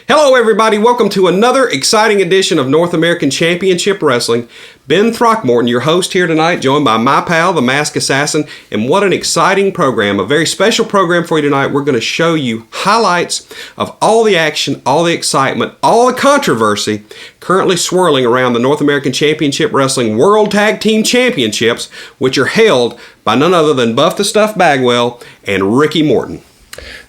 Hello everybody, welcome to another exciting edition of North American Championship Wrestling. Ben Throckmorton, your host here tonight, joined by my pal, the Masked Assassin, and what an exciting program, a very special program for you tonight. We're going to show you highlights of all the action, all the excitement, all the controversy currently swirling around the North American Championship Wrestling World Tag Team Championships, which are held by none other than Buff the Stuff Bagwell and Ricky Morton.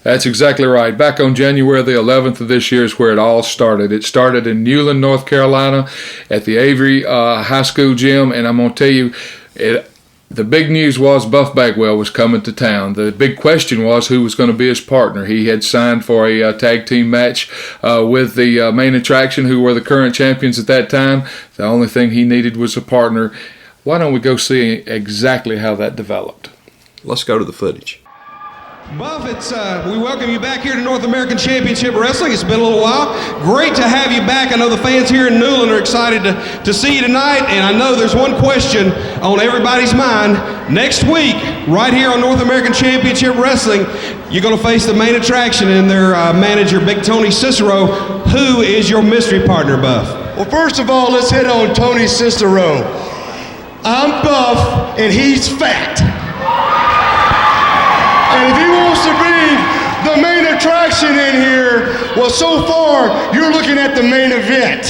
That's exactly right. Back on January the 11th of this year is where it all started. It started in Newland, North Carolina at the Avery High School gym, and I'm going to tell you, the big news was Buff Bagwell was coming to town. The big question was who was going to be his partner. He had signed for a tag team match with the main attraction, who were the current champions at that time. The only thing he needed was a partner. Why don't we go see exactly how that developed? Let's go to the footage. Buff, we welcome you back here to North American Championship Wrestling. It's been a little while. Great to have you back. I know the fans here in Newland are excited to see you tonight, and I know there's one question on everybody's mind. Next week, right here on North American Championship Wrestling, you're going to face the main attraction and their manager, Big Tony Cicero. Who is your mystery partner, Buff? Well, first of all, let's hit on Tony Cicero. I'm buff, and he's fat. And if he wants to be the main attraction in here, well, so far, you're looking at the main event.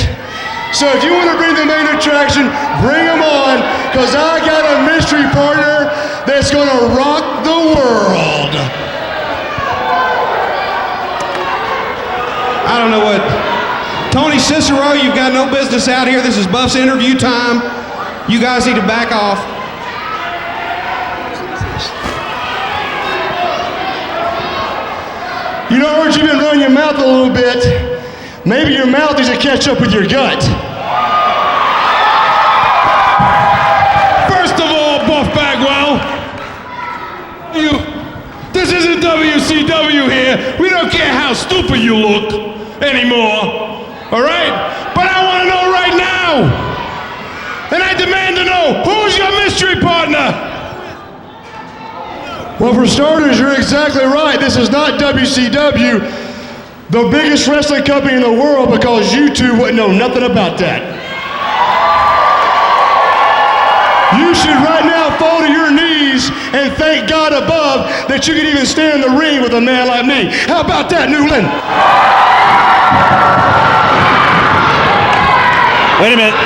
So if you want to be the main attraction, bring him on, because I got a mystery partner that's going to rock the world. I don't know what. Tony Cicero, you've got no business out here. This is Buff's interview time. You guys need to back off. You know, I heard you've been running your mouth a little bit. Maybe your mouth needs to catch up with your gut. First of all, Buff Bagwell, this isn't WCW here. We don't care how stupid you look anymore, all right? But I want to know right now, and I demand to know, who's your mystery partner? Well, for starters, you're exactly right. This is not WCW, the biggest wrestling company in the world, because you two wouldn't know nothing about that. You should right now fall to your knees and thank God above that you can even stand in the ring with a man like me. How about that, Newland? Wait a minute.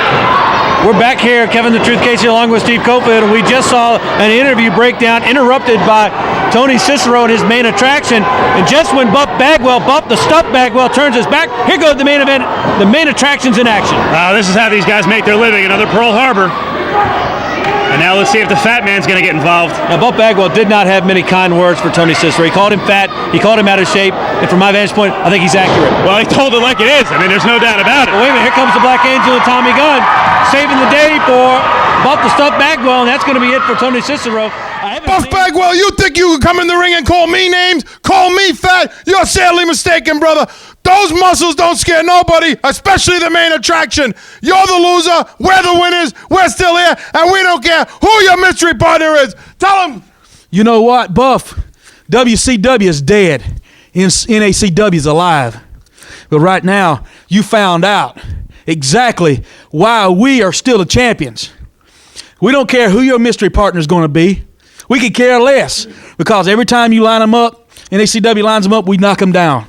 We're back here, Kevin the Truth Casey, along with Steve Cofield, and we just saw an interview breakdown interrupted by Tony Cicero and his main attraction. And just when Buff the Stuff Bagwell, turns his back, here goes the main event, the main attraction's in action. This is how these guys make their living, another Pearl Harbor. And now let's see if the fat man's going to get involved. Now, Buff Bagwell did not have many kind words for Tony Cicero. He called him fat, he called him out of shape, and from my vantage point, I think he's accurate. Well, he told it like it is. I mean, there's no doubt about it. Well, wait a minute, here comes the Black Angel and Tommy Gunn, saving the day for Buff the Stuff Bagwell, and that's going to be it for Tony Cicero. Buff Bagwell, you think you can come in the ring and call me names, call me fat? You're sadly mistaken, brother. Those muscles don't scare nobody, especially the main attraction. You're the loser, we're the winners, we're still here, and we don't care who your mystery partner is. Tell them. You know what, Buff? WCW is dead. NACW is alive. But right now, you found out exactly why we are still the champions. We don't care who your mystery partner is going to be. We could care less because every time you line them up, NACW lines them up, we knock them down.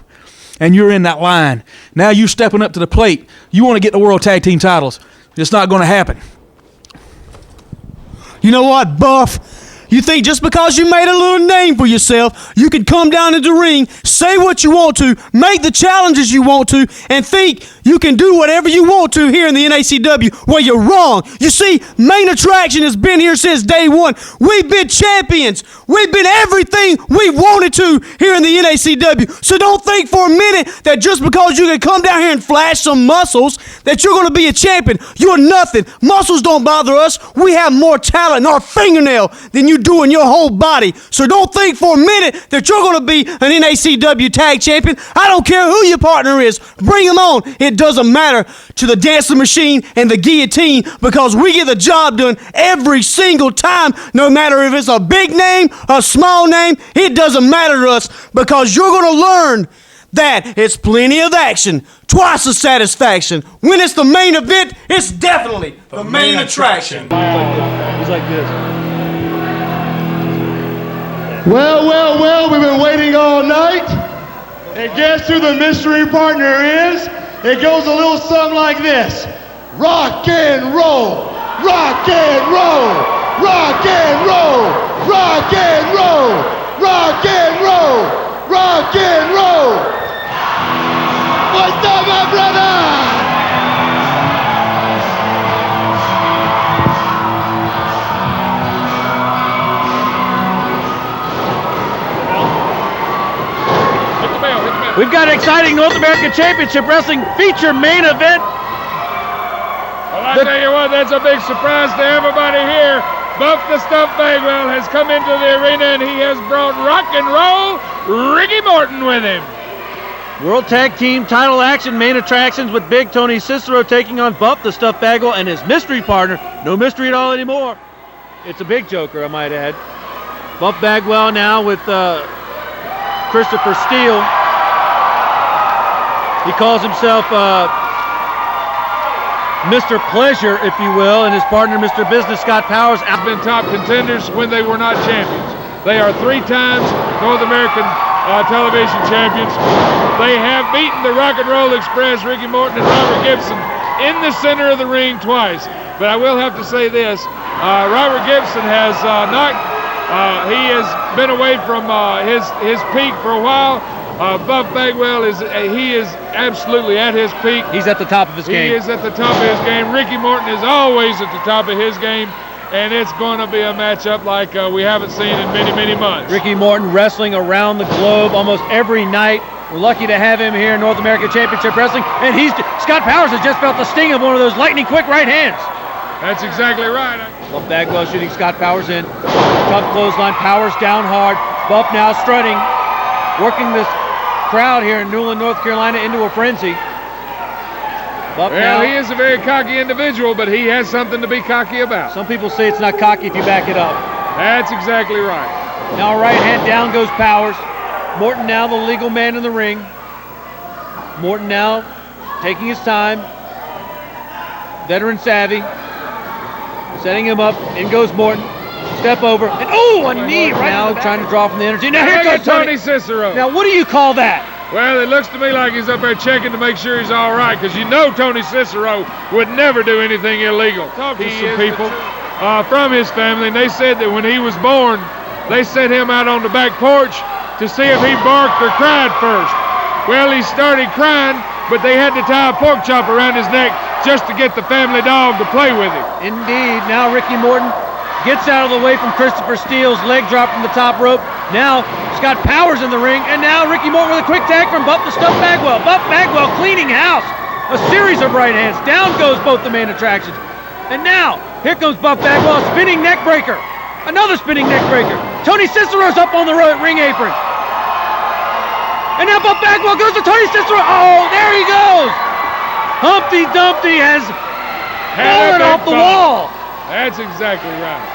And you're in that line. Now you're stepping up to the plate. You want to get the World Tag Team titles. It's not going to happen. You know what, Buff? You think just because you made a little name for yourself, you can come down in the ring, say what you want to, make the challenges you want to, and think you can do whatever you want to here in the NACW? Well, you're wrong. You see, Main Attraction has been here since day one. We've been champions. We've been everything we wanted to here in the NACW. So don't think for a minute that just because you can come down here and flash some muscles that you're going to be a champion. You're nothing. Muscles don't bother us. We have more talent in our fingernail than you do in your whole body. So don't think for a minute that you're going to be an NACW tag champion. I don't care who your partner is. Bring them on. It doesn't matter to the dancing machine and the guillotine because we get the job done every single time, no matter if it's a big name, a small name. It doesn't matter to us because you're going to learn that it's plenty of action, twice the satisfaction. When it's the main event, it's definitely the main attraction. He's like this. Well, we've been waiting all night. And guess who the mystery partner is? It goes a little something like this. Rock and roll, rock and roll, rock and roll, rock and roll, rock and roll, rock and roll. What's up, my brother? We've got an exciting North American Championship Wrestling feature main event. Well, I tell you what, that's a big surprise to everybody here. Buff the Stuff Bagwell has come into the arena and he has brought rock and roll Ricky Morton with him. World Tag Team title action main attractions with Big Tony Cicero taking on Buff the Stuff Bagwell and his mystery partner. No mystery at all anymore. It's a big joker, I might add. Buff Bagwell now with Christopher Steele. He calls himself Mr. Pleasure, if you will, and his partner, Mr. Business, Scott Powers. Have been top contenders when they were not champions. They are 3 times North American television champions. They have beaten the Rock and Roll Express, Ricky Morton and Robert Gibson, in the center of the ring twice. But I will have to say this, Robert Gibson has he has been away from his peak for a while. Buff Bagwell is absolutely at his peak. He's at the top of his game. He is at the top of his game. Ricky Morton is always at the top of his game, and it's going to be a matchup like we haven't seen in many, many months. Ricky Morton wrestling around the globe almost every night. We're lucky to have him here in North American Championship Wrestling, and Scott Powers has just felt the sting of one of those lightning quick right hands. That's exactly right. Buff Bagwell shooting Scott Powers in. Tough clothesline. Powers down hard. Buff now strutting, working this crowd here in Newland, North Carolina into a frenzy. Buff now, he is a very cocky individual, but he has something to be cocky about. Some people say it's not cocky if you back it up. That's exactly right. Now right hand down goes Powers. Morton now the legal man in the ring. Morton now taking his time. Veteran savvy. Setting him up. In goes Morton. Step over. And a knee right now trying to draw from the energy. Now here goes Tony Cicero. Now what do you call that? Well, it looks to me like he's up there checking to make sure he's all right, because you know Tony Cicero would never do anything illegal. Talk to some people from his family, and they said that when he was born, they sent him out on the back porch to see if he barked or cried first. Well, he started crying, but they had to tie a pork chop around his neck just to get the family dog to play with him. Indeed. Now Ricky Morton gets out of the way from Christopher Steele's leg drop from the top rope. Now Scott Powers in the ring, and now Ricky Morton with a quick tag from Buff the Stuff Bagwell. Buff Bagwell cleaning house. A series of right hands. Down goes both the main attractions. And now, here comes Buff Bagwell, a spinning neck breaker. Another spinning neck breaker. Tony Cicero's up on the ring apron. And now Buff Bagwell goes to Tony Cicero. Oh, there he goes. Humpty Dumpty has fallen off the wall. That's exactly right.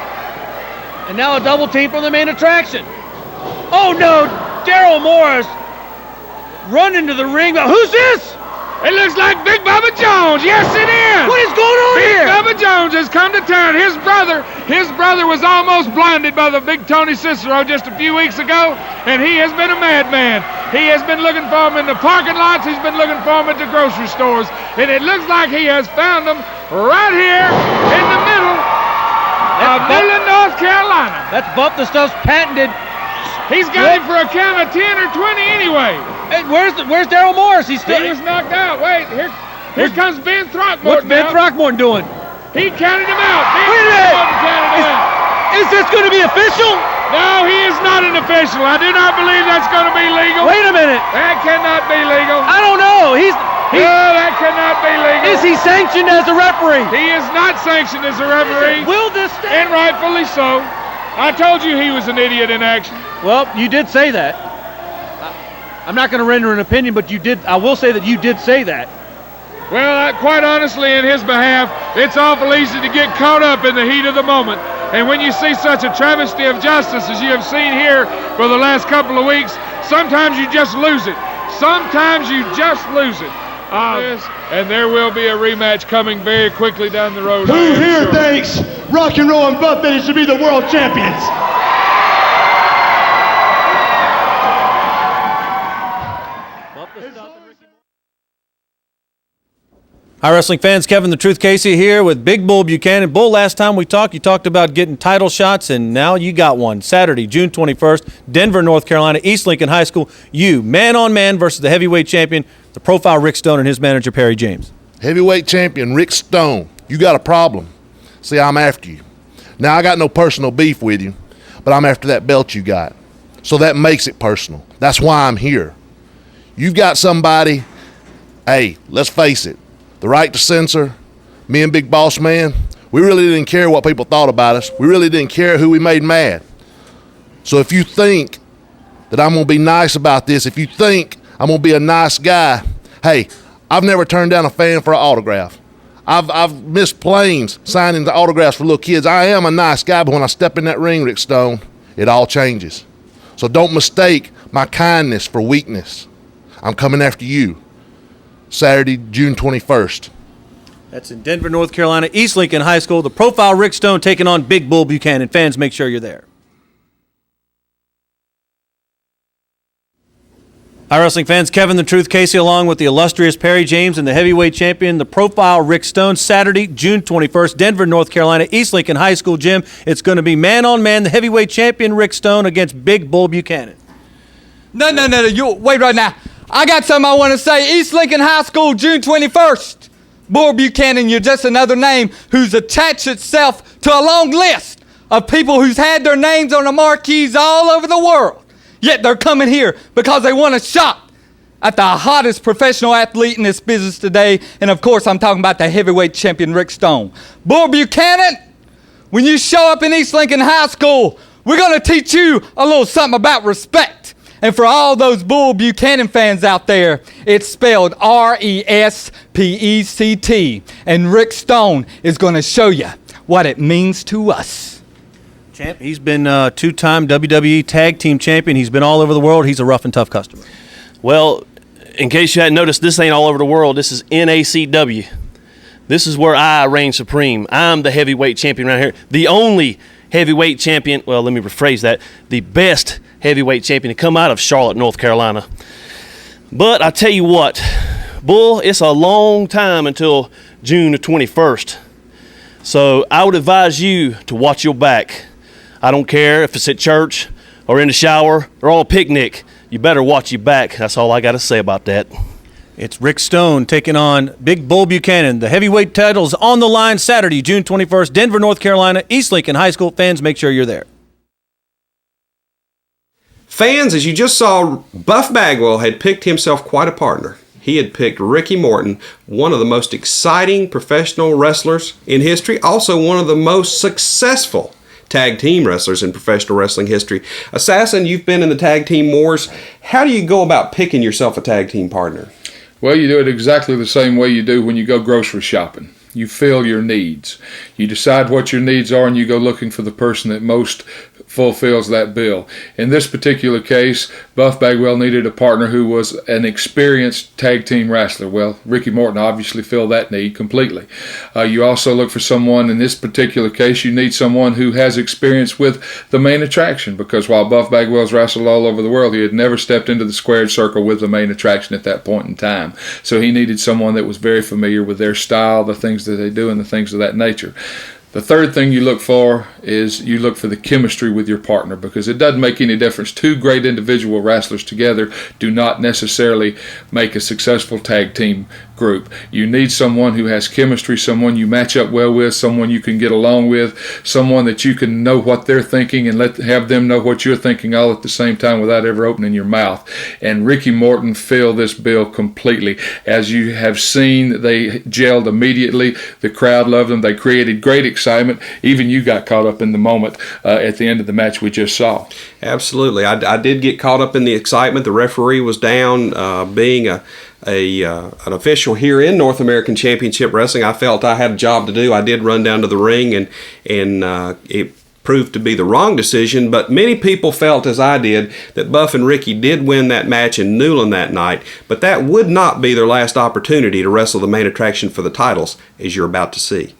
And now a double team from the main attraction. Oh no, Daryl Morris run into the ring. Who's this? It looks like Big Bubba Jones. Yes, it is. What is going on Big here? Bubba Jones has come to town. His brother was almost blinded by the Big Tony Cicero just a few weeks ago, and he has been a madman. He has been looking for him in the parking lots. He's been looking for him at the grocery stores, and it looks like he has found them right here in the middle of Newland, North Carolina. That's Buff the Stuff's patented. He's got him for a count of 10 or 20 anyway. Hey, where's Daryl Morris? He was knocked out. Wait, here comes Ben Throckmorton. What's Ben now. Throckmorton doing? He counted him out. Ben Wait a minute. Throckmorton counted him out. Is this going to be official? No, he is not an official. I do not believe that's going to be legal. Wait a minute. That cannot be legal. I don't know. No, that cannot be legal. Is he sanctioned as a referee? He is not sanctioned as a referee. Will this stand? And rightfully so. I told you he was an idiot in action. Well, you did say that. I'm not going to render an opinion, but you did. I will say that you did say that. Well, quite honestly, in his behalf, it's awful easy to get caught up in the heat of the moment. And when you see such a travesty of justice as you have seen here for the last couple of weeks, sometimes you just lose it. Sometimes you just lose it. And there will be a rematch coming very quickly down the road. Who here thinks Rock and Roll and Buffett should be the world champions? Hi, wrestling fans. Kevin the Truth Casey here with Big Bull Buchanan. Bull, last time we talked, you talked about getting title shots, and now you got one. Saturday, June 21st, Denver, North Carolina, East Lincoln High School. You, man-on-man versus the heavyweight champion, the profile Rick Stone and his manager, Perry James. Heavyweight champion Rick Stone, you got a problem. See, I'm after you. Now, I got no personal beef with you, but I'm after that belt you got. So that makes it personal. That's why I'm here. You've got somebody, hey, let's face it, the right to censor, me and Big Boss Man, we really didn't care what people thought about us. We really didn't care who we made mad. So if you think that I'm going to be nice about this, if you think I'm going to be a nice guy, hey, I've never turned down a fan for an autograph. I've missed planes signing the autographs for little kids. I am a nice guy, but when I step in that ring, Rick Stone, it all changes. So don't mistake my kindness for weakness. I'm coming after you. Saturday, June 21st. That's in Denver, North Carolina, East Lincoln High School. The profile Rick Stone taking on Big Bull Buchanan. Fans, make sure you're there. Hi, wrestling fans. Kevin the Truth Casey along with the illustrious Perry James and the heavyweight champion, the profile Rick Stone. Saturday, June 21st, Denver, North Carolina, East Lincoln High School gym. It's going to be man-on-man, the heavyweight champion Rick Stone against Big Bull Buchanan. No. You wait right now. I got something I want to say. East Lincoln High School, June 21st. Bull Buchanan, you're just another name who's attached itself to a long list of people who's had their names on the marquees all over the world. Yet they're coming here because they want a shot at the hottest professional athlete in this business today. And of course, I'm talking about the heavyweight champion, Rick Stone. Bull Buchanan, when you show up in East Lincoln High School, we're going to teach you a little something about respect. And for all those Bull Buchanan fans out there, it's spelled R-E-S-P-E-C-T. And Rick Stone is going to show you what it means to us. Champ, he's been two-time WWE Tag Team Champion. He's been all over the world. He's a rough and tough customer. Well, in case you hadn't noticed, this ain't all over the world. This is NACW. This is where I reign supreme. I'm the heavyweight champion right here. The only heavyweight champion, well, let me rephrase that, the best heavyweight champion to come out of Charlotte, North Carolina. But I tell you what, Bull, it's a long time until June the 21st. So I would advise you to watch your back. I don't care if it's at church or in the shower or on a picnic. You better watch your back. That's all I got to say about that. It's Rick Stone taking on Big Bull Buchanan. The heavyweight title's on the line Saturday, June 21st, Denver, North Carolina, East Lincoln High School. Fans, make sure you're there. Fans, as you just saw, Buff Bagwell had picked himself quite a partner. He had picked Ricky Morton, one of the most exciting professional wrestlers in history, also one of the most successful tag team wrestlers in professional wrestling history. Assassin, you've been in the tag team wars. How do you go about picking yourself a tag team partner? Well, you do it exactly the same way you do when you go grocery shopping. You fill your needs. You decide what your needs are, and you go looking for the person that most fulfills that bill. In this particular case, Buff Bagwell needed a partner who was an experienced tag team wrestler. Well, Ricky Morton obviously filled that need completely. You also look for someone, in this particular case, you need someone who has experience with the main attraction, because while Buff Bagwell's wrestled all over the world, he had never stepped into the squared circle with the main attraction at that point in time. So he needed someone that was very familiar with their style, the things that they do, and the things of that nature. The third thing you look for is you look for the chemistry with your partner, because it doesn't make any difference. Two great individual wrestlers together do not necessarily make a successful tag team group. You need someone who has chemistry, someone you match up well with, someone you can get along with, someone that you can know what they're thinking and have them know what you're thinking all at the same time without ever opening your mouth. And Ricky Morton filled this bill completely. As you have seen, they gelled immediately. The crowd loved them. They created great excitement. Even you got caught up in the moment at the end of the match we just saw. Absolutely. I did get caught up in the excitement. The referee was down. Being an official here in North American Championship Wrestling, I felt I had a job to do. I did run down to the ring, and it proved to be the wrong decision, but many people felt, as I did, that Buff and Ricky did win that match in Newland that night, but that would not be their last opportunity to wrestle the main attraction for the titles, as you're about to see.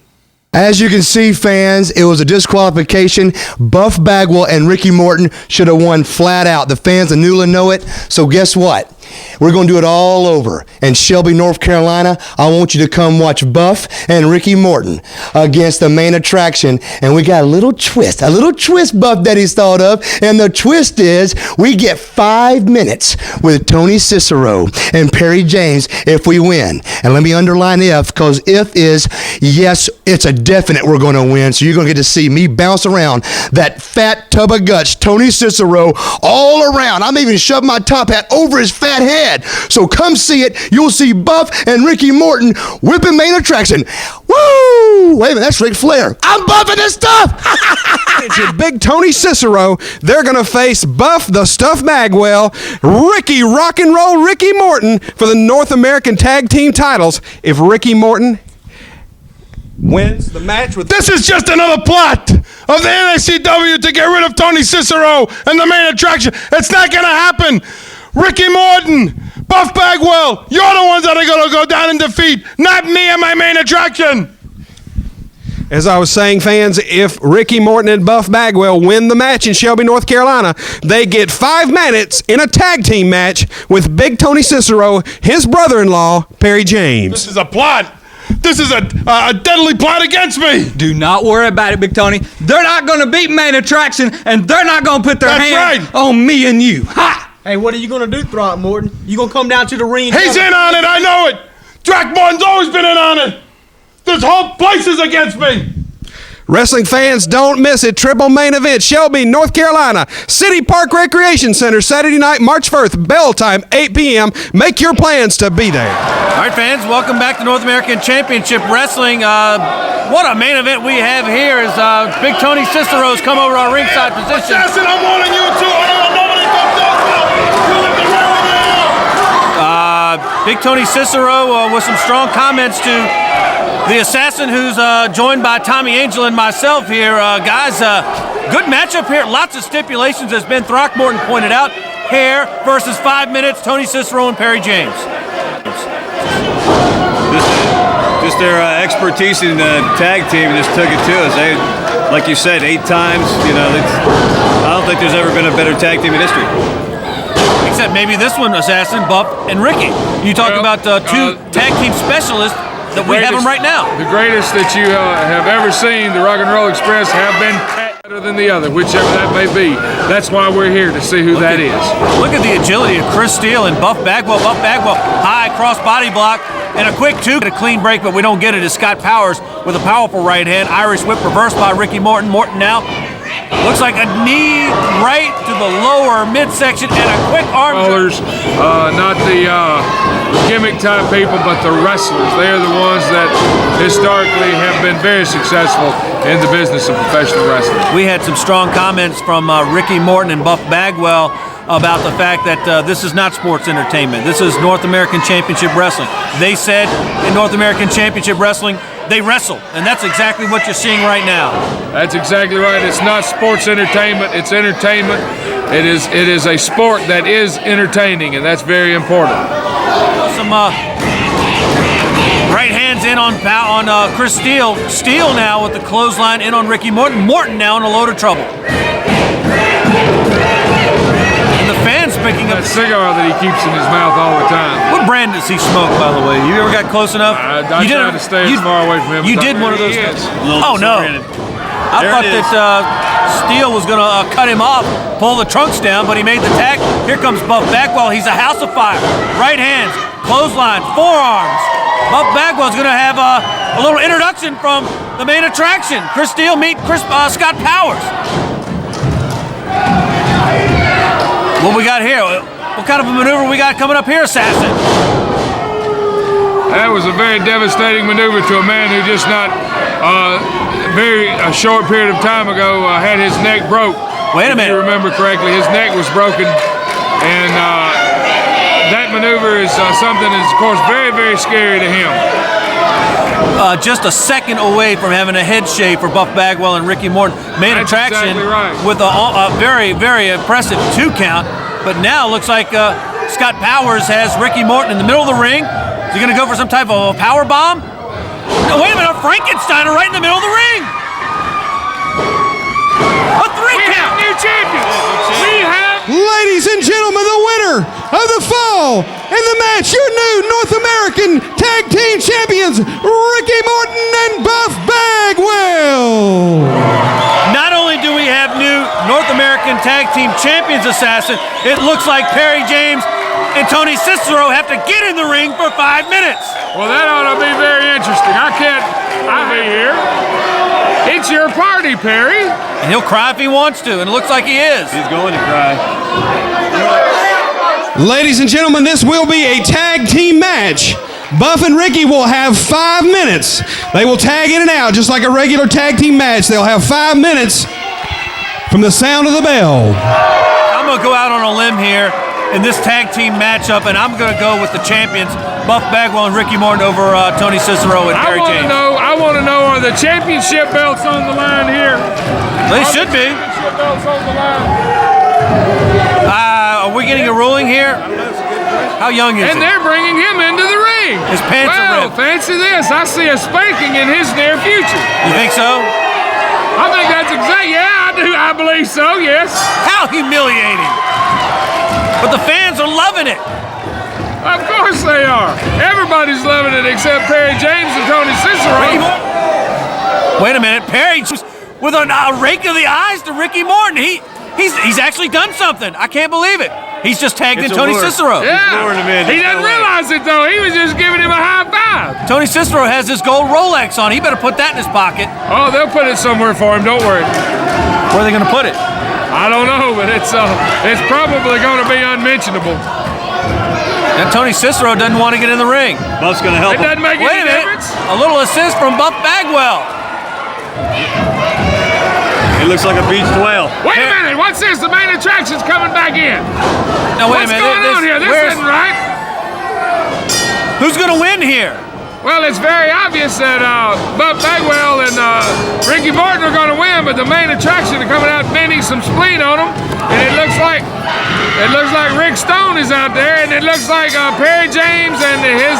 As you can see, fans, it was a disqualification. Buff Bagwell and Ricky Morton should have won flat out. The fans of Newland know it, so guess what? We're going to do it all over. In Shelby, North Carolina, I want you to come watch Buff and Ricky Morton against the main attraction. And we got a little twist Buff Daddy's thought of. And the twist is we get 5 minutes with Tony Cicero and Perry James if we win. And let me underline if, because if is, yes, it's a definite we're going to win. So you're going to get to see me bounce around that fat tub of guts, Tony Cicero, all around. I'm even shoving my top hat over his fat head. So come see it. You'll see Buff and Ricky Morton whipping main attraction. Woo! Wait a minute, that's Ric Flair. I'm buffing this stuff. It's your Big Tony Cicero. They're going to face Buff the Stuff Bagwell, Ricky Rock and Roll Ricky Morton for the North American Tag Team titles. If Ricky Morton wins the match with... This is just another plot of the NACW to get rid of Tony Cicero and the main attraction. It's not going to happen. Ricky Morton, Buff Bagwell, you're the ones that are going to go down in defeat, not me and my main attraction. As I was saying, fans, if Ricky Morton and Buff Bagwell win the match in Shelby, North Carolina, they get 5 minutes in a tag team match with Big Tony Cicero, his brother-in-law, Perry James. This is a plot. This is a deadly plot against me. Do not worry about it, Big Tony. They're not going to beat main attraction, and they're not going to put their hand on me and you. Ha! Hey, what are you going to do, Throckmorton? You going to come down to the ring? He's in on it, I know it. Throckmorton's always been in on it. This whole place is against me. Wrestling fans, don't miss it. Triple main event, Shelby, North Carolina. City Park Recreation Center, Saturday night, March 1st, bell time, 8 p.m. Make your plans to be there. All right, fans, welcome back to North American Championship Wrestling. What a main event we have here is Big Tony Cicero's come over our ringside position. Assassin, I'm warning you too. I don't know nobody comes down. Big Tony Cicero with some strong comments to the Assassin, who's joined by Tommy Angel and myself here. Guys, good matchup here. Lots of stipulations, as Ben Throckmorton pointed out. Hair versus 5 minutes, Tony Cicero and Perry James. Just their expertise in the tag team just took it to us. They, like you said, 8 times. You know, I don't think there's ever been a better tag team in history. Except maybe this one, Assassin, Buff, and Ricky. You talk about two tag team specialists that we have them right now. The greatest that you have ever seen, the Rock and Roll Express, have been better than the other, whichever that may be. That's why we're here, to see who that is. Look at the agility of Chris Steele and Buff Bagwell. Buff Bagwell, high cross body block, and a quick 2. A clean break, but we don't get it, as Scott Powers with a powerful right hand. Irish whip reversed by Ricky Morton. Morton now looks like a knee right to the lower midsection and a quick arm. Not the gimmick type people, but the wrestlers. They are the ones that historically have been very successful in the business of professional wrestling. We had some strong comments from Ricky Morton and Buff Bagwell about the fact that this is not sports entertainment. This is North American Championship Wrestling. They said in North American Championship Wrestling, they wrestle, and that's exactly what you're seeing right now. That's exactly right. It's not sports entertainment, it's entertainment. It is a sport that is entertaining, and that's very important. Some right hands in on Chris Steele. Steele now with the clothesline in on Ricky Morton. Morton now in a load of trouble. And the fans picking up that cigar that he keeps in his mouth all the time. What brand does he smoke, by the way? You ever got close enough? I try to stay as far away from him. You did one of those. Oh no! I thought that Steele was going to cut him off, pull the trunks down, but he made the tag. Here comes Buff Bagwell. He's a house of fire. Right hands, clothesline, forearms. Buff Bagwell's going to have a little introduction from the main attraction. Chris Steele meet Scott Powers. What we got here? What kind of a maneuver we got coming up here, Assassin? That was a very devastating maneuver to a man who just not a short period of time ago had his neck broke. Wait a minute. If you remember correctly, his neck was broken, and that maneuver is something that's, of course, very, very scary to him. Just a second away from having a head shave for Buff Bagwell and Ricky Morton. Main That's attraction exactly right. with a very, very impressive 2 count. But now it looks like Scott Powers has Ricky Morton in the middle of the ring. Is he going to go for some type of a power bomb? No, wait a minute, a Frankensteiner right in the middle of the ring. A 3 count. New champions. We have. Ladies and gentlemen, the winner of the fall in the match, your new North American Tag Team Champions, Ricky Morton and Buff Bagwell. Not only do we have new North American Tag Team Champions, Assassin, it looks like Perry James and Tony Cicero have to get in the ring for 5 minutes. Well, that ought to be very interesting. I'll be here. It's your party, Perry. And he'll cry if he wants to, and it looks like he is. He's going to cry. Ladies and gentlemen, this will be a tag team match. Buff and Ricky will have 5 minutes. They will tag in and out just like a regular tag team match. They'll have 5 minutes from the sound of the bell. I'm going to go out on a limb here in this tag team matchup, and I'm going to go with the champions, Buff Bagwell and Ricky Morton over Tony Cicero and Perry James. I want to know, are the championship belts on the line here? They should be. Championship belts on the line. Are we getting a ruling here? How young is he? And they're bringing him into the ring. His pants are ripped. Fancy this. I see a spanking in his near future. You think so? I think that's exactly, yeah, I do. I believe so, yes. How humiliating. But the fans are loving it. Of course they are. Everybody's loving it except Perry James and Tony Cicero. Wait a minute. Perry with a rake of the eyes to Ricky Morton. He's actually done something. I can't believe it. He's just tagged in Tony Cicero. Yeah. He doesn't realize it, though. He was just giving him a high five. Tony Cicero has his gold Rolex on. He better put that in his pocket. Oh, they'll put it somewhere for him. Don't worry. Where are they going to put it? I don't know, but it's probably going to be unmentionable. And Tony Cicero doesn't want to get in the ring. Buff's going to help him. It doesn't make any difference. A little assist from Buff Bagwell. He looks like a beached whale. Wait a minute. What's this? The main attraction's coming back in. Now, wait a minute. What's going on here? This isn't right. Who's going to win here? Well, it's very obvious that Buff Bagwell and Ricky Morton are going to win, but the main attraction are coming out bending some spleen on them, and it looks like Rick Stone is out there, and it looks like Perry James and his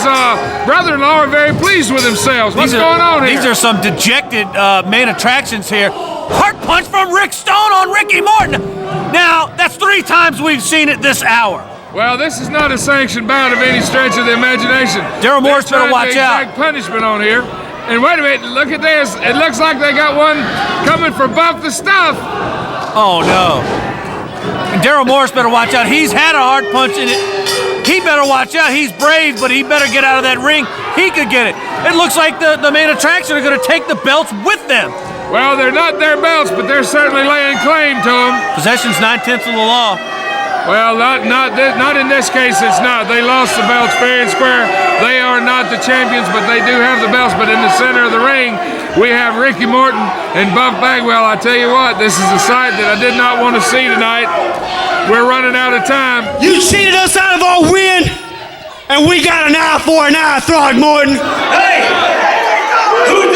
brother-in-law are very pleased with themselves. What's going on here? These are some dejected main attractions here. Heart punch from Rick Stone on Ricky Morton. Now, that's 3 times we've seen it this hour. Well, this is not a sanctioned bout of any stretch of the imagination. Daryl Morris better watch out. Exact punishment on here. And wait a minute, look at this. It looks like they got one coming for Buff the Stuff. Oh, no. And Daryl Morris better watch out. He's had a hard punch in it. He better watch out. He's brave, but he better get out of that ring. He could get it. It looks like the main attraction are going to take the belts with them. Well, they're not their belts, but they're certainly laying claim to them. Possession's 9/10 of the law. Well, not in this case, it's not. They lost the belts fair and square. They are not the champions, but they do have the belts. But in the center of the ring, we have Ricky Morton and Buff Bagwell. I tell you what, this is a sight that I did not want to see tonight. We're running out of time. You cheated us out of our win, and we got an eye for an eye, Throgmorton. Hey! Who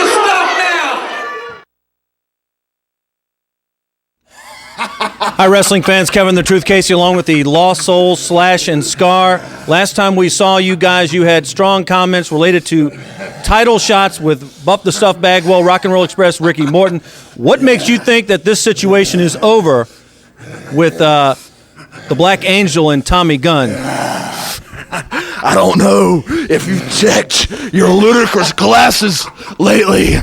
Hi, wrestling fans. Kevin the Truth Casey along with the Lost Souls, Slash, and Scar. Last time we saw you guys, you had strong comments related to title shots with Buff the Stuff Bagwell, Rock and Roll Express, Ricky Morton. What makes you think that this situation is over with the Black Angel and Tommy Gunn? I don't know if you've checked your ludicrous glasses lately,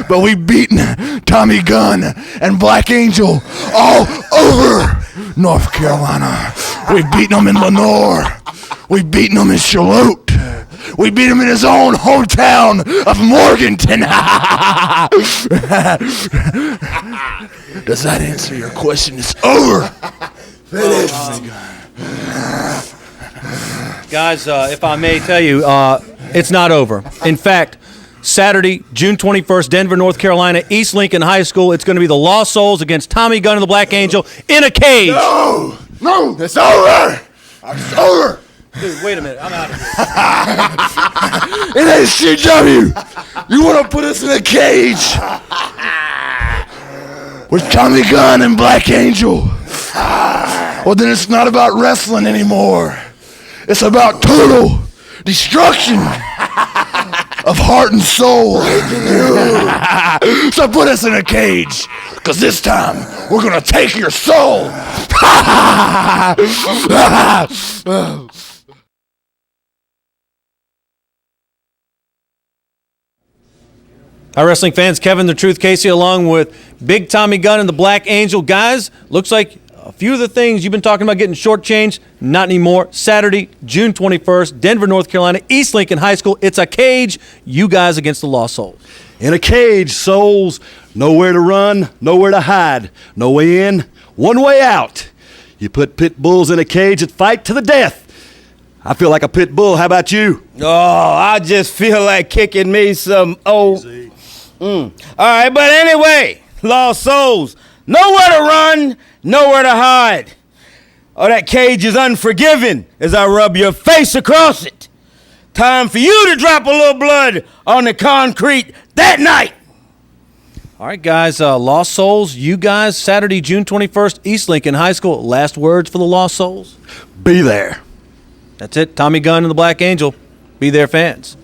but we've beaten Tommy Gunn and Black Angel all over North Carolina. We've beaten them in Lenore. We've beaten them in Charlotte. We beat him in his own hometown of Morganton. Does that answer your question? It's over. Finished. Guys, if I may tell you, it's not over. In fact, Saturday, June 21st, Denver, North Carolina, East Lincoln High School. It's going to be the Lost Souls against Tommy Gunn and the Black Angel in a cage. No, it's over. It's over. Dude, wait a minute. I'm out of here. It ain't CW. You want to put us in a cage with Tommy Gunn and Black Angel? Well, then it's not about wrestling anymore. It's about total destruction of heart and soul. So put us in a cage, because this time we're going to take your soul. Hi, wrestling fans. Kevin the Truth Casey along with Big Tommy Gunn and the Black Angel. Guys, looks like a few of the things you've been talking about getting shortchanged, not anymore. Saturday, June 21st, Denver, North Carolina, East Lincoln High School. It's a cage. You guys against the Lost Souls. In a cage, souls. Nowhere to run, nowhere to hide. No way in, one way out. You put pit bulls in a cage that fight to the death. I feel like a pit bull. How about you? Oh, I just feel like kicking me some old... All right, but anyway, Lost Souls, nowhere to run, nowhere to hide. Oh, that cage is unforgiving as I rub your face across it. Time for you to drop a little blood on the concrete that night. All right, guys, Lost Souls, you guys, Saturday, June 21st, East Lincoln High School. Last words for the Lost Souls? Be there. That's it. Tommy Gunn and the Black Angel. Be there, fans.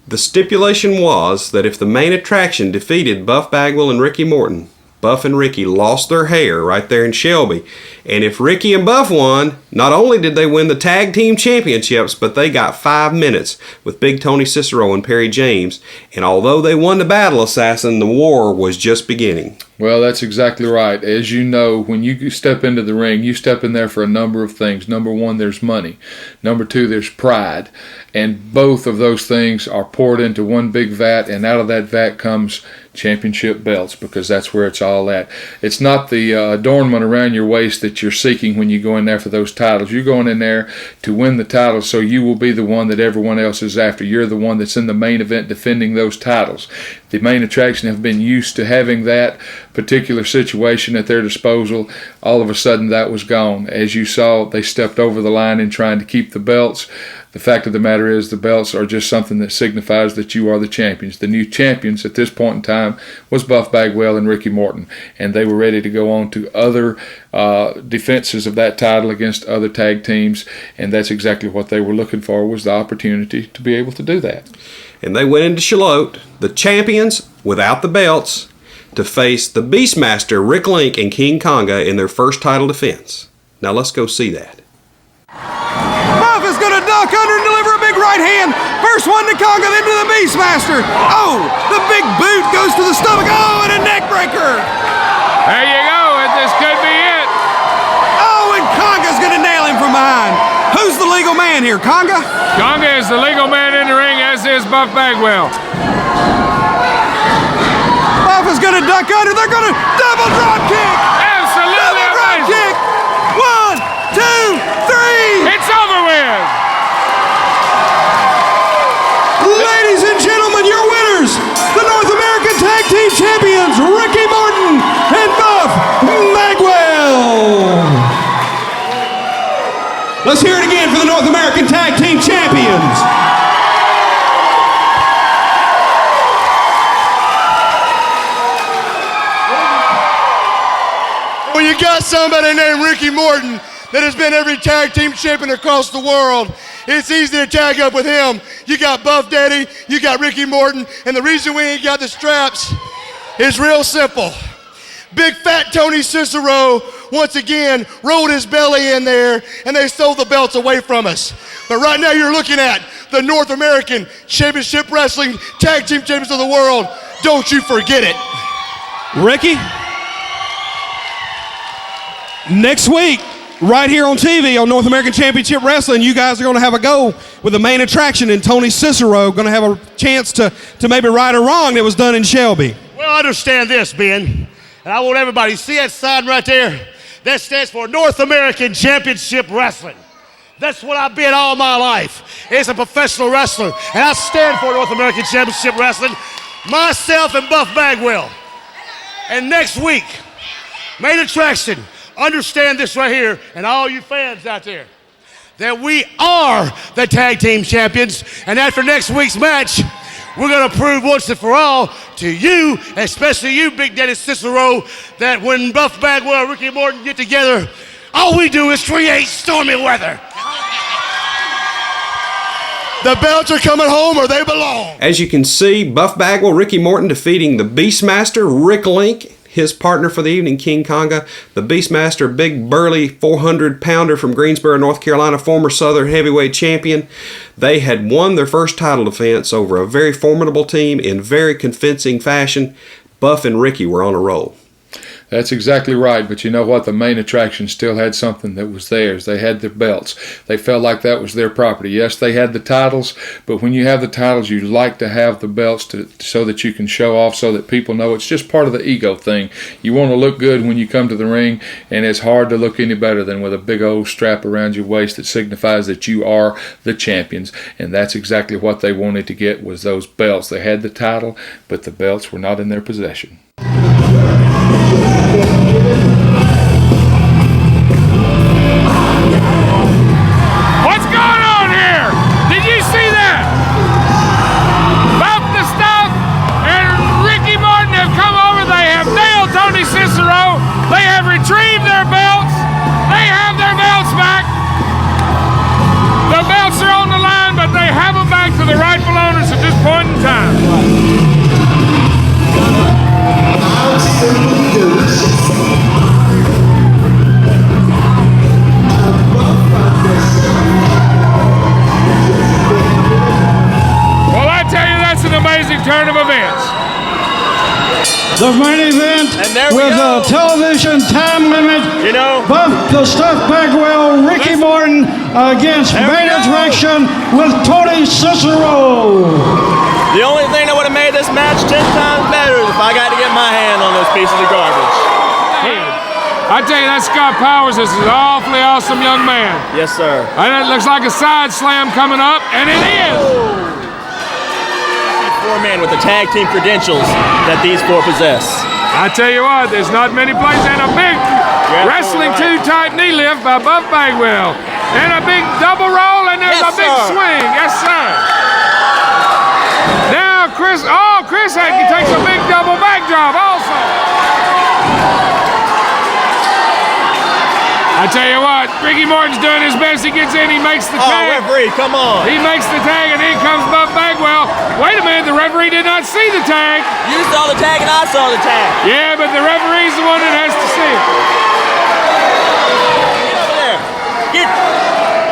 The stipulation was that if the main attraction defeated Buff Bagwell and Ricky Morton, Buff and Ricky lost their hair right there in Shelby. And if Ricky and Buff won, not only did they win the tag team championships, but they got 5 minutes with Big Tony Cicero and Perry James. And although they won the battle, Assassin, the war was just beginning. Well, that's exactly right. As you know, when you step into the ring, you step in there for a number of things. Number one, there's money. Number two, there's pride. And both of those things are poured into one big vat, and out of that vat comes championship belts, because that's where it's all at. It's not the adornment around your waist that you're seeking when you go in there for those titles. You're going in there to win the titles, so you will be the one that everyone else is after. You're the one that's in the main event defending those titles. The main attraction have been used to having that particular situation at their disposal. All of a sudden that was gone. As you saw, they stepped over the line in trying to keep the belts. The fact of the matter is the belts are just something that signifies that you are the champions. The new champions at this point in time was Buff Bagwell and Ricky Morton, and they were ready to go on to other defenses of that title against other tag teams, and that's exactly what they were looking for, was the opportunity to be able to do that. And they went into Charlotte, the champions without the belts, to face the Beastmaster Rick Link and King Konga in their first title defense. Now let's go see that. Buff is going to duck under and deliver a big right hand. First one to Konga, then to the Beastmaster. Oh, the big boot goes to the stomach. Oh, and a neck breaker. There you go. This could be it. Oh, and Konga's going to nail him from behind. Who's the legal man here, Konga? Konga is the legal man in the ring, as is Buff Bagwell. Buff is going to duck under. They're going to double drop kick. Absolutely. Double drop kick. 1, 2, 3. It's over with. Ladies and gentlemen, your winners, the North American Tag Team Champions, Ricky Morton and Buff Bagwell. Let's hear it again for the North American Tag Team Champions. You got somebody named Ricky Morton that has been every tag team champion across the world. It's easy to tag up with him. You got Buff Daddy, you got Ricky Morton, and the reason we ain't got the straps is real simple. Big fat Tony Cicero, once again, rolled his belly in there, and they stole the belts away from us. But right now you're looking at the North American Championship Wrestling Tag Team Champions of the world. Don't you forget it. Ricky, next week, right here on TV on North American Championship Wrestling, you guys are going to have a go with the main attraction, and Tony Cicero going to have a chance to maybe right a wrong that was done in Shelby. Well, understand this, Ben, and I want everybody to see that sign right there. That stands for North American Championship Wrestling. That's what I've been all my life, as a professional wrestler, and I stand for North American Championship Wrestling, myself and Buff Bagwell. And next week, main attraction, understand this right here, and all you fans out there, that we are the tag team champions, and after next week's match, we're going to prove once and for all to you, especially you, Big Daddy Cicero, that when Buff Bagwell and Ricky Morton get together, all we do is create stormy weather. The belts are coming home where they belong. As you can see, Buff Bagwell, Ricky Morton defeating the Beastmaster, Rick Link, his partner for the evening, King Konga. The Beastmaster, big burly 400-pounder from Greensboro, North Carolina, former Southern heavyweight champion. They had won their first title defense over a very formidable team in very convincing fashion. Buff and Ricky were on a roll. That's exactly right, but you know what? The main attraction still had something that was theirs. They had their belts. They felt like that was their property. Yes, they had the titles, but when you have the titles, you like to have the belts so that you can show off, so that people know. It's just part of the ego thing. You want to look good when you come to the ring, and it's hard to look any better than with a big old strap around your waist that signifies that you are the champions, and that's exactly what they wanted to get, was those belts. They had the title, but the belts were not in their possession. What's going on here? Did you see that? Buff the Stuff and Ricky Morton have come over. They have nailed Tony Cicero. They have retrieved their belts. They have their belts back. The belts are on the line, but they have them back to the rightful owners at this point in time. Well, I tell you, that's an amazing turn of events. The main event with a television time limit. You know, Buff the Stuff Bagwell, Ricky Morton against main attraction with Tony Cicero. The only thing that would have made this match 10 times better is if I got to get my hand on those pieces of garbage. I tell you, that Scott Powers is an awfully awesome young man. Yes, sir. And it looks like a side slam coming up, and it is. Four men with the tag team credentials that these four possess. I tell you what, there's not many places, and a big wrestling two-type knee lift by Buff Bagwell, and a big double roll, and there's a big swing. Yes, sir. Now Chris takes a big double backdrop also. I tell you what, Ricky Morton's doing his best. He gets in, he makes the tag. Referee, come on. He makes the tag, and in comes Buff Bagwell. Wait a minute, the referee did not see the tag. You saw the tag, and I saw the tag. Yeah, but the referee's the one that has to see it. Get over there.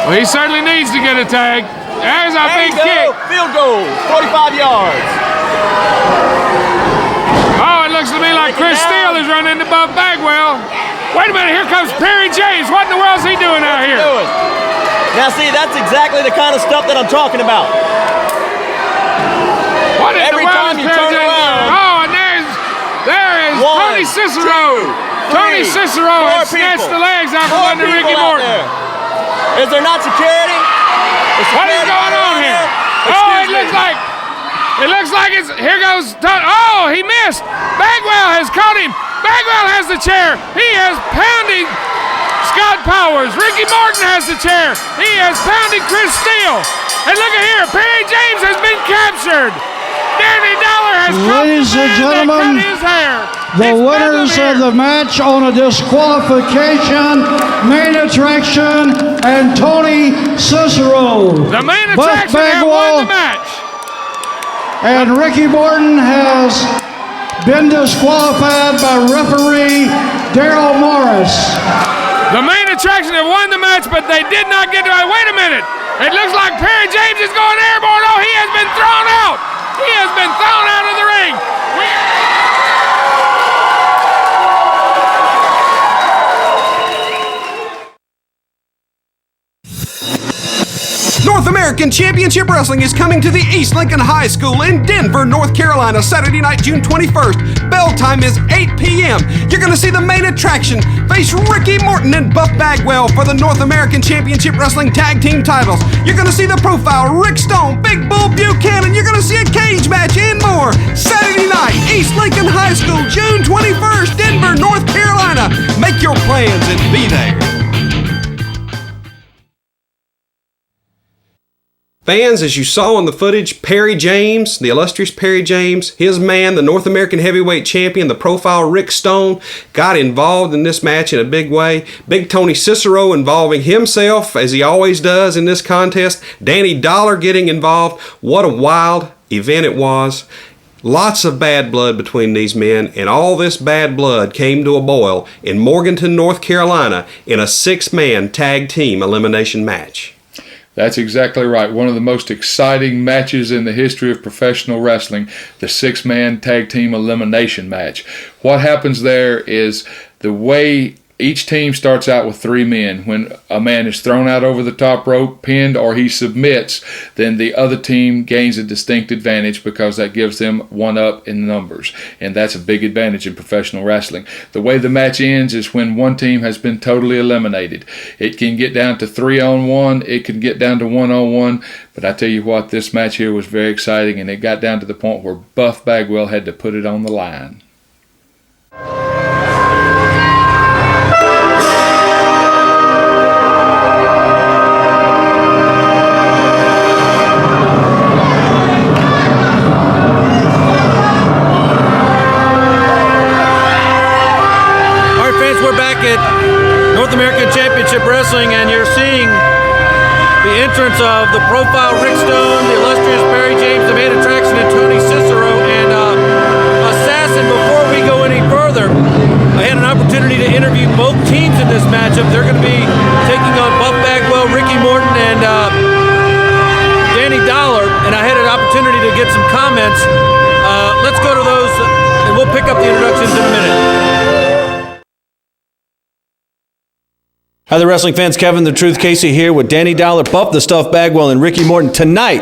Well, he certainly needs to get a tag. There's a big kick. Field goal, 45 yards. Oh, it looks to me like Chris Steele is running into Buff Bagwell. Wait a minute, here comes Perry James. What in the world is he doing out here? Now see, that's exactly the kind of stuff that I'm talking about. What in the world is Perry James? Oh, and there is Tony Cicero. Tony Cicero has snatched the legs out from under Ricky Morton. Is there not security? What is going on here? Oh, it looks like it's, here goes, oh, he missed. Bagwell has caught him. Bagwell has the chair. He is pounding Scott Powers. Ricky Morton has the chair. He is pounding Chris Steele. And look at here, Perry James has been captured. Danny Dollar has caught his hair. The winners of the match on a disqualification, main attraction, and Tony Cicero. The main Buff attraction have won the match. And Ricky Morton has been disqualified by referee Daryl Morris. The main attraction have won the match, but they did not get to it. Wait a minute. It looks like Perry James is going airborne. Oh, he has been thrown out. He has been thrown out of the ring. North American Championship Wrestling is coming to the East Lincoln High School in Denver, North Carolina, Saturday night, June 21st. Bell time is 8 p.m. You're going to see the main attraction face Ricky Morton and Buff Bagwell for the North American Championship Wrestling Tag Team titles. You're going to see the profile Rick Stone, Big Bull Buchanan. You're going to see a cage match and more. Saturday night, East Lincoln High School, June 21st, Denver, North Carolina. Make your plans and be there. Fans, as you saw in the footage, Perry James, the illustrious Perry James, his man, the North American Heavyweight Champion, the profile Rick Stone, got involved in this match in a big way. Big Tony Cicero involving himself, as he always does in this contest. Danny Dollar getting involved. What a wild event it was. Lots of bad blood between these men, and all this bad blood came to a boil in Morganton, North Carolina, in a 6-man tag team elimination match. That's exactly right. One of the most exciting matches in the history of professional wrestling, the 6-man tag team elimination match. What happens there is the way each team starts out with 3 men. When a man is thrown out over the top rope, pinned, or he submits, then the other team gains a distinct advantage because that gives them 1 up in numbers. And that's a big advantage in professional wrestling. The way the match ends is when one team has been totally eliminated. It can get down to 3-on-1. It can get down to 1-on-1. But I tell you what, this match here was very exciting, and it got down to the point where Buff Bagwell had to put it on the line. North American Championship Wrestling, and you're seeing the entrance of the profile Rick Stone, the illustrious Perry James, the main attraction, and Tony Cicero. And Assassin, before we go any further, I had an opportunity to interview both teams in this matchup. They're going to be taking on Buff Bagwell, Ricky Morton, and Danny Dollar, and I had an opportunity to get some comments. Let's go to those, and we'll pick up the introductions in a minute. Hi there, wrestling fans. Kevin the Truth Casey here with Danny Dollar, Buff the Stuff Bagwell, and Ricky Morton. Tonight,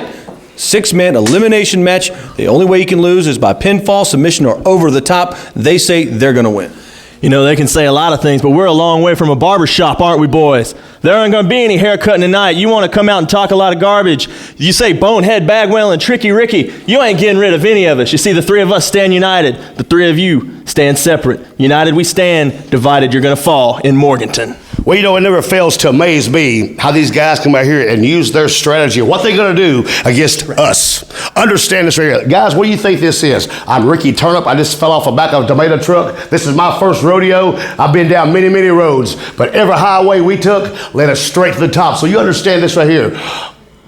6-man elimination match. The only way you can lose is by pinfall, submission, or over the top. They say they're going to win. You know, they can say a lot of things, but we're a long way from a barber shop, aren't we, boys? There aren't going to be any haircutting tonight. You want to come out and talk a lot of garbage. You say Bonehead Bagwell and Tricky Ricky. You ain't getting rid of any of us. You see, the 3 of us stand united. The 3 of you stand separate. United we stand, divided you're going to fall in Morganton. Well, you know, it never fails to amaze me how these guys come out here and use their strategy, what they're going to do against us. Understand this right here. Guys, what do you think this is? I'm Ricky Turnip. I just fell off the back of a tomato truck. This is my first rodeo. I've been down many, many roads, but every highway we took led us straight to the top. So you understand this right here.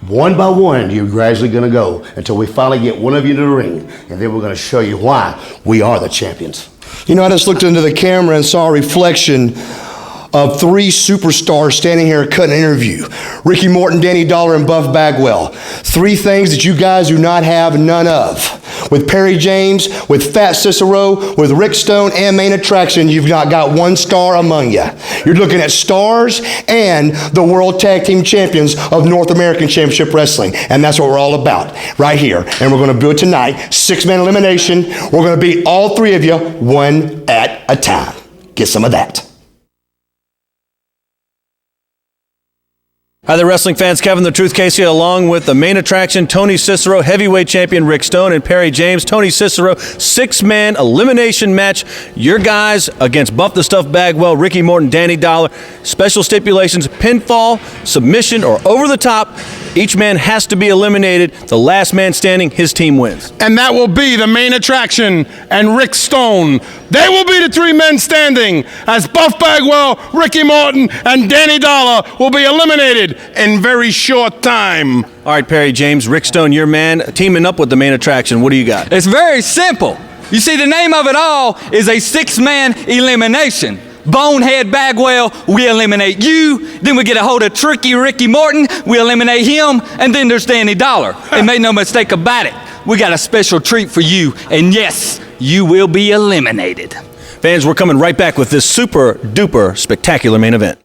One by one, you're gradually going to go until we finally get one of you to the ring, and then we're going to show you why we are the champions. You know, I just looked into the camera and saw a reflection of 3 superstars standing here cutting an interview. Ricky Morton, Danny Dollar, and Buff Bagwell. 3 things that you guys do not have none of. With Perry James, with Fat Cicero, with Rick Stone, and Main Attraction, you've not got 1 star among you. You're looking at stars and the World Tag Team Champions of North American Championship Wrestling. And that's what we're all about right here. And we're going to do it tonight. 6-man elimination. We're going to beat all 3 of you one at a time. Get some of that. Hi there, wrestling fans. Kevin the Truth Casey, along with the main attraction, Tony Cicero, heavyweight champion Rick Stone, and Perry James. Tony Cicero, 6-man elimination match. Your guys against Buff the Stuff Bagwell, Ricky Morton, Danny Dollar. Special stipulations: pinfall, submission, or over the top. Each man has to be eliminated. The last man standing, his team wins. And that will be the main attraction and Rick Stone. They will be the 3 men standing as Buff Bagwell, Ricky Morton, and Danny Dollar will be eliminated in very short time. All right, Perry James, Rick Stone, your man, teaming up with the main attraction. What do you got? It's very simple. You see, the name of it all is a 6-man elimination. Bonehead Bagwell, we eliminate you. Then we get a hold of Tricky Ricky Morton, we eliminate him. And then there's Danny Dollar. And make no mistake about it, we got a special treat for you. And yes, you will be eliminated. Fans, we're coming right back with this super duper spectacular main event.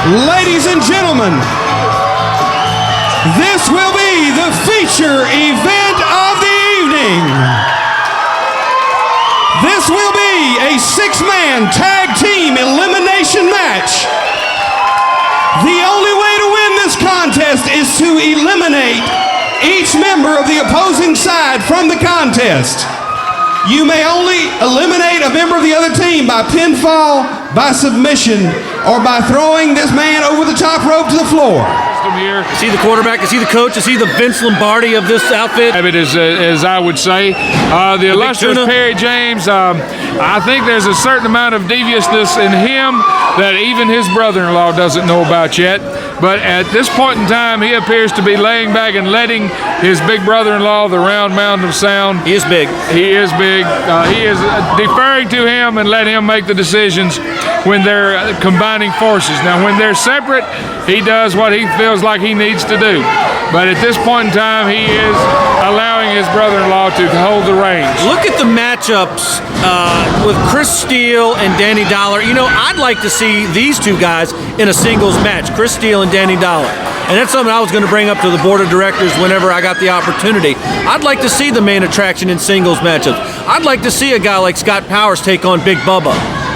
Ladies and gentlemen, this will be the feature event of the evening. This will be a 6-man tag team elimination match. The only way to win this contest is to eliminate each member of the opposing side from the contest. You may only eliminate a member of the other team by pinfall, by submission, or by throwing this man over the top rope to the floor. Is he the quarterback? Is he the coach? Is he the Vince Lombardi of this outfit? It is, as I would say. The illustrious Perry James, I think there's a certain amount of deviousness in him that even his brother-in-law doesn't know about yet. But at this point in time, he appears to be laying back and letting his big brother-in-law, the round mountain of sound. He is big. He is big. He is deferring to him and let him make the decisions when they're combining forces. Now, when they're separate, he does what he feels like he needs to do. But at this point in time, he is allowing his brother-in-law to hold the reins. Look at the matchups with Chris Steele and Danny Dollar. You know, I'd like to see these two guys in a singles match, Chris Steele and Danny Dollar. And that's something I was going to bring up to the board of directors whenever I got the opportunity. I'd like to see the main attraction in singles matchups. I'd like to see a guy like Scott Powers take on Big Bubba.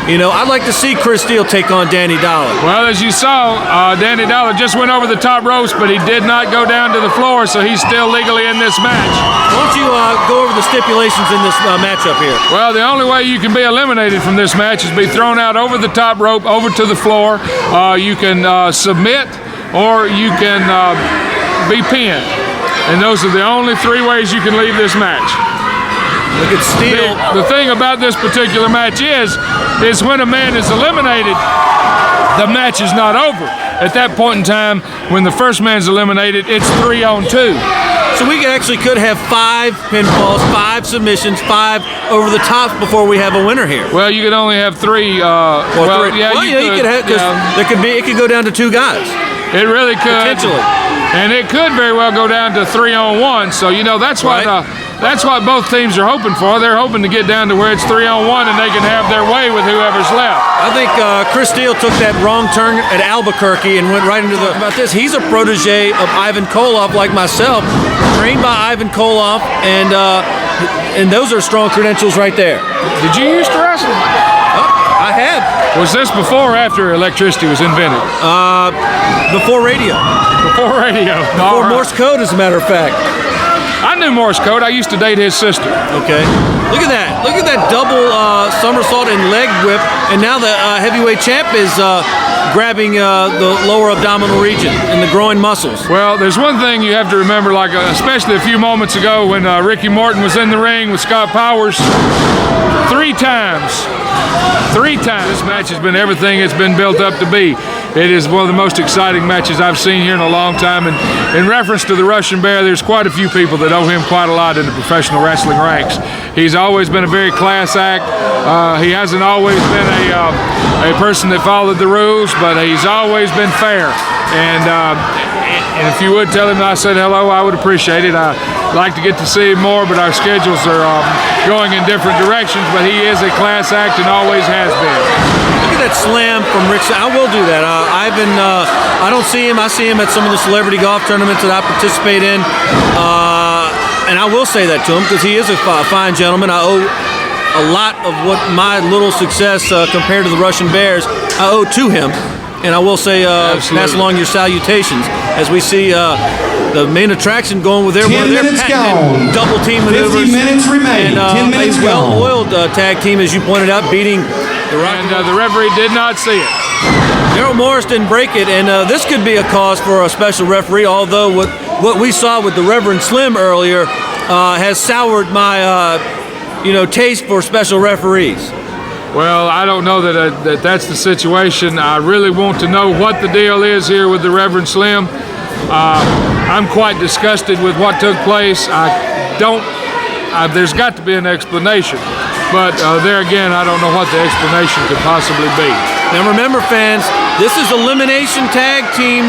You know, I'd like to see Chris Steele take on Danny Dollar. Well, as you saw, Danny Dollar just went over the top ropes, but he did not go down to the floor, so he's still legally in this match. Why don't you go over the stipulations in this matchup here? Well, the only way you can be eliminated from this match is be thrown out over the top rope, over to the floor. You can submit, or you can be pinned. And those are the only 3 ways you can leave this match. Look at Steele. The thing about this particular match is when a man is eliminated, the match is not over. At that point in time, when the first man's eliminated, it's 3-on-2. So we could have 5 pinfalls, 5 submissions, 5 over the tops before we have a winner here. Well, you could only have 3. You could have, because it could go down to 2 guys. It really could. Potentially. And it could very well go down to 3-on-1. So, you know, that's what both teams are hoping for. They're hoping to get down to where it's 3-on-1 and they can have their way with whoever's left. I think Chris Steele took that wrong turn at Albuquerque and went right into the... About this, he's a protege of Ivan Koloff, like myself, trained by Ivan Koloff, and those are strong credentials right there. Did you used to wrestle? I have. Was this before or after electricity was invented? Before radio. Before radio. Before Morse code, as a matter of fact. I knew Morse code. I used to date his sister. Okay. Look at that. Look at that double somersault and leg whip. And now the heavyweight champ is grabbing the lower abdominal region and the groin muscles. Well, there's one thing you have to remember, like especially a few moments ago when Ricky Morton was in the ring with Scott Powers. 3 times. 3 times. This match has been everything it's been built up to be. It is one of the most exciting matches I've seen here in a long time. And in reference to the Russian Bear, there's quite a few people that owe him quite a lot in the professional wrestling ranks. He's always been a very class act. He hasn't always been a person that followed the rules, but he's always been fair. And if you would tell him I said hello, I would appreciate it. I'd like to get to see him more, but our schedules are going in different directions. But he is a class act and always has been. Look at that slam from Rick. I will do that. I don't see him. I see him at some of the celebrity golf tournaments that I participate in. And I will say that to him because he is a fine gentleman. I owe a lot of what my little success compared to the Russian Bears, I owe to him. And I will say, pass along your salutations as we see the main attraction going with their 10 minutes gone. Double team maneuvers. 50 minutes remaining. And 10 minutes a well-oiled tag team, as you pointed out, beating the Rocky. And the referee did not see it. Daryl Morris didn't break it, and this could be a cause for a special referee. Although what we saw with the Reverend Slim earlier has soured my taste for special referees. Well, I don't know that that's the situation. I really want to know what the deal is here with the Reverend Slim. I'm quite disgusted with what took place. There's got to be an explanation. But there again, I don't know what the explanation could possibly be. Now remember, fans, this is elimination tag team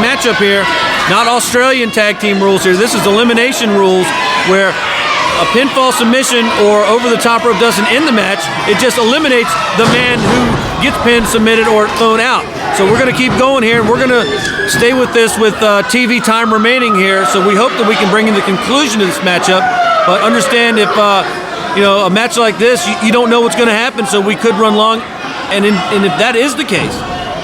matchup here, not Australian tag team rules here. This is elimination rules where a pinfall submission or over-the-top rope doesn't end the match. It just eliminates the man who gets pinned, submitted, or thrown out. So we're going to keep going here, and we're going to stay with this with TV time remaining here. So we hope that we can bring in the conclusion of this matchup. But understand if a match like this, you don't know what's going to happen, so we could run long. And if that is the case,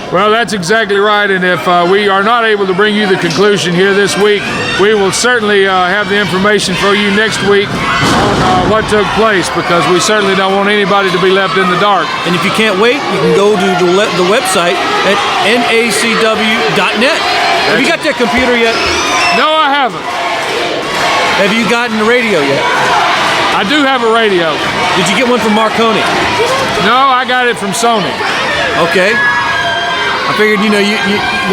well, that's exactly right, and if we are not able to bring you the conclusion here this week, we will certainly have the information for you next week on what took place, because we certainly don't want anybody to be left in the dark. And if you can't wait, you can go to the website at NACW.net. Have you got that computer yet? No, I haven't. Have you gotten the radio yet? I do have a radio. Did you get one from Marconi? No, I got it from Sony. Okay. I figured, you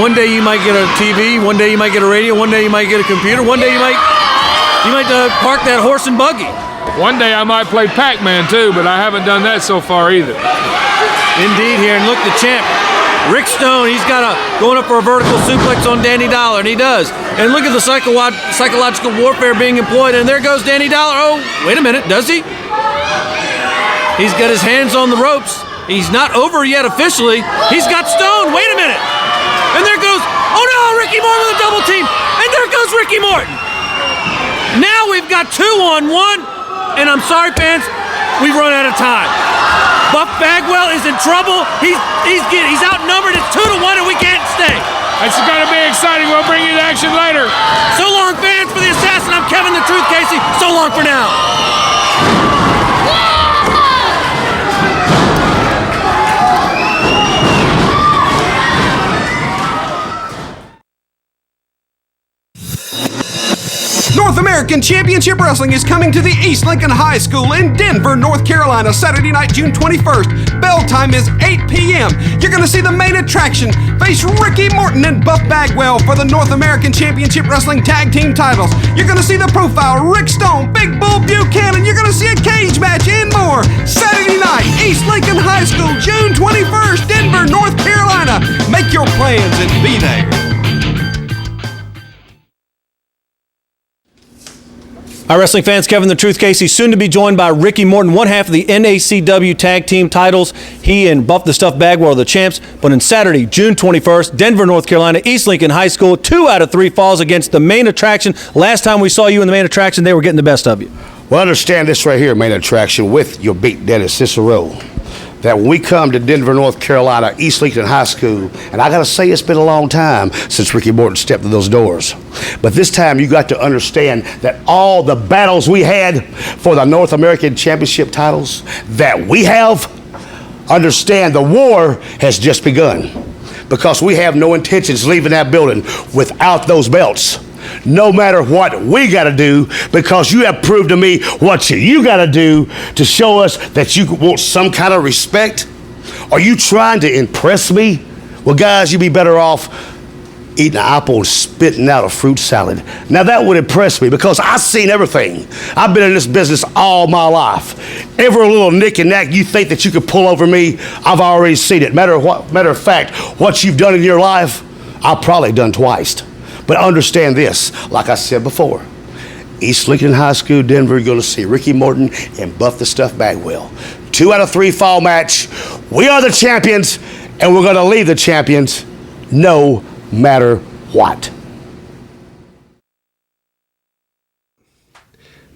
one day you might get a TV, one day you might get a radio, one day you might get a computer, one day you might park that horse and buggy. One day I might play Pac-Man too, but I haven't done that so far either. Indeed here, and look, the champ, Rick Stone, he's got going up for a vertical suplex on Danny Dollar, and he does. And look at the psychological warfare being employed, and there goes Danny Dollar. Oh, wait a minute, does he? He's got his hands on the ropes. He's not over yet officially. He's got Stone. Wait a minute. And there goes, oh no, Ricky Morton with a double team. And there goes Ricky Morton. Now we've got 2-on-1. And I'm sorry, fans, we've run out of time. Buff Bagwell is in trouble. He's outnumbered. It's 2-1 and we can't stay. It's going to be exciting. We'll bring you the action later. So long, fans. For the assassin, I'm Kevin the Truth Casey. So long for now. North American Championship Wrestling is coming to the East Lincoln High School in Denver, North Carolina, Saturday night, June 21st. Bell time is 8 p.m. You're going to see the main attraction face Ricky Morton and Buff Bagwell for the North American Championship Wrestling Tag Team titles. You're going to see the profile Rick Stone, Big Bull Buchanan. You're going to see a cage match and more. Saturday night, East Lincoln High School, June 21st, Denver, North Carolina. Make your plans and be there. Hi, wrestling fans. Kevin the Truth Casey, soon to be joined by Ricky Morton, one half of the NACW Tag Team titles. He and Buff the Stuff Bagwell are the champs. But on Saturday, June 21st, Denver, North Carolina, East Lincoln High School, 2 out of 3 falls against the main attraction. Last time we saw you in the main attraction, they were getting the best of you. Well, understand this right here, main attraction with your Big Tony Cicero. that when we come to Denver, North Carolina, East Lincoln High School, and I got to say it's been a long time since Ricky Morton stepped through those doors. But this time you got to understand that all the battles we had for the North American Championship titles that we have, understand the war has just begun, because we have no intentions of leaving that building without those belts. No matter what we got to do, because you have proved to me what you got to do to show us that you want some kind of respect. Are you trying to impress me? Well, guys, you'd be better off eating an apple and spitting out a fruit salad. Now, that would impress me, because I've seen everything. I've been in this business all my life. Every little nick and knack you think that you could pull over me, I've already seen it. Matter of fact, what you've done in your life, I've probably done twice. But understand this, like I said before, East Lincoln High School, Denver, you're going to see Ricky Morton and Buff the Stuff Bagwell. 2 out of 3 fall match. We are the champions, and we're going to leave the champions no matter what.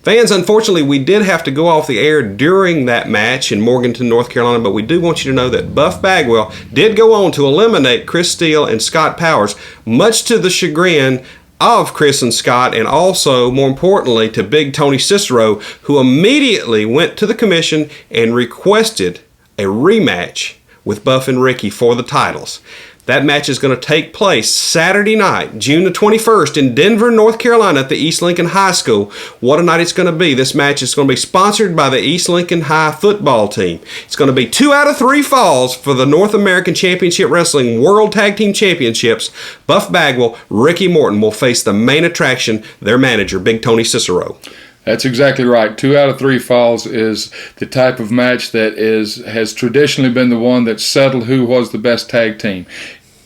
Fans, unfortunately, we did have to go off the air during that match in Morganton, North Carolina, but we do want you to know that Buff Bagwell did go on to eliminate Chris Steele and Scott Powers, much to the chagrin of Chris and Scott, and also, more importantly, to Big Tony Cicero, who immediately went to the commission and requested a rematch with Buff and Ricky for the titles. That match is going to take place Saturday night, June the 21st in Denver, North Carolina at the East Lincoln High School. What a night it's going to be. This match is going to be sponsored by the East Lincoln High football team. It's going to be 2 out of 3 falls for the North American Championship Wrestling World Tag Team Championships. Buff Bagwell, Ricky Morton will face the main attraction, their manager, Big Tony Cicero. That's exactly right. 2 out of 3 falls is the type of match that has traditionally been the one that settled who was the best tag team.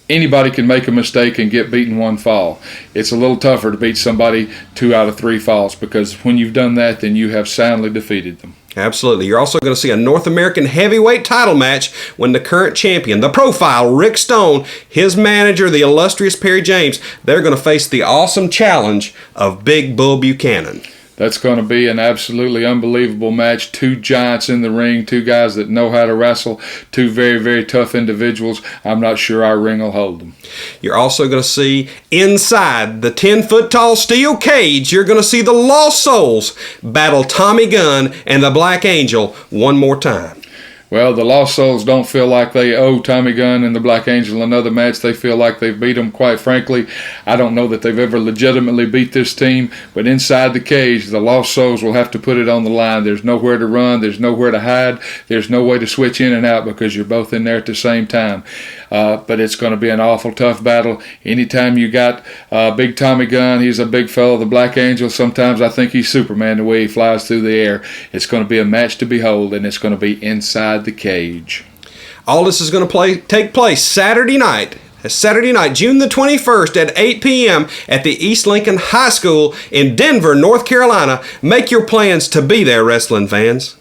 Anybody can make a mistake and get beaten 1 fall. It's a little tougher to beat somebody 2 out of 3 falls, because when you've done that, then you have soundly defeated them. Absolutely. You're also going to see a North American heavyweight title match when the current champion, the profile, Rick Stone, his manager, the illustrious Perry James, they're going to face the awesome challenge of Big Bull Buchanan. That's going to be an absolutely unbelievable match. 2 giants in the ring, 2 guys that know how to wrestle, 2 very, very tough individuals. I'm not sure our ring will hold them. You're also going to see inside the 10-foot-tall steel cage, you're going to see the Lost Souls battle Tommy Gunn and the Black Angel one more time. Well, the Lost Souls don't feel like they owe Tommy Gunn and the Black Angel another match. They feel like they've beat them, quite frankly. I don't know that they've ever legitimately beat this team, but inside the cage, the Lost Souls will have to put it on the line. There's nowhere to run. There's nowhere to hide. There's no way to switch in and out, because you're both in there at the same time. But it's going to be an awful tough battle. Anytime you got Big Tommy Gunn, he's a big fellow. The Black Angel, sometimes I think he's Superman the way he flies through the air. It's going to be a match to behold, and it's going to be inside the cage. All this is going to take place Saturday night, June the 21st at 8 p.m. at the East Lincoln High School in Denver, North Carolina. Make your plans to be there, wrestling fans.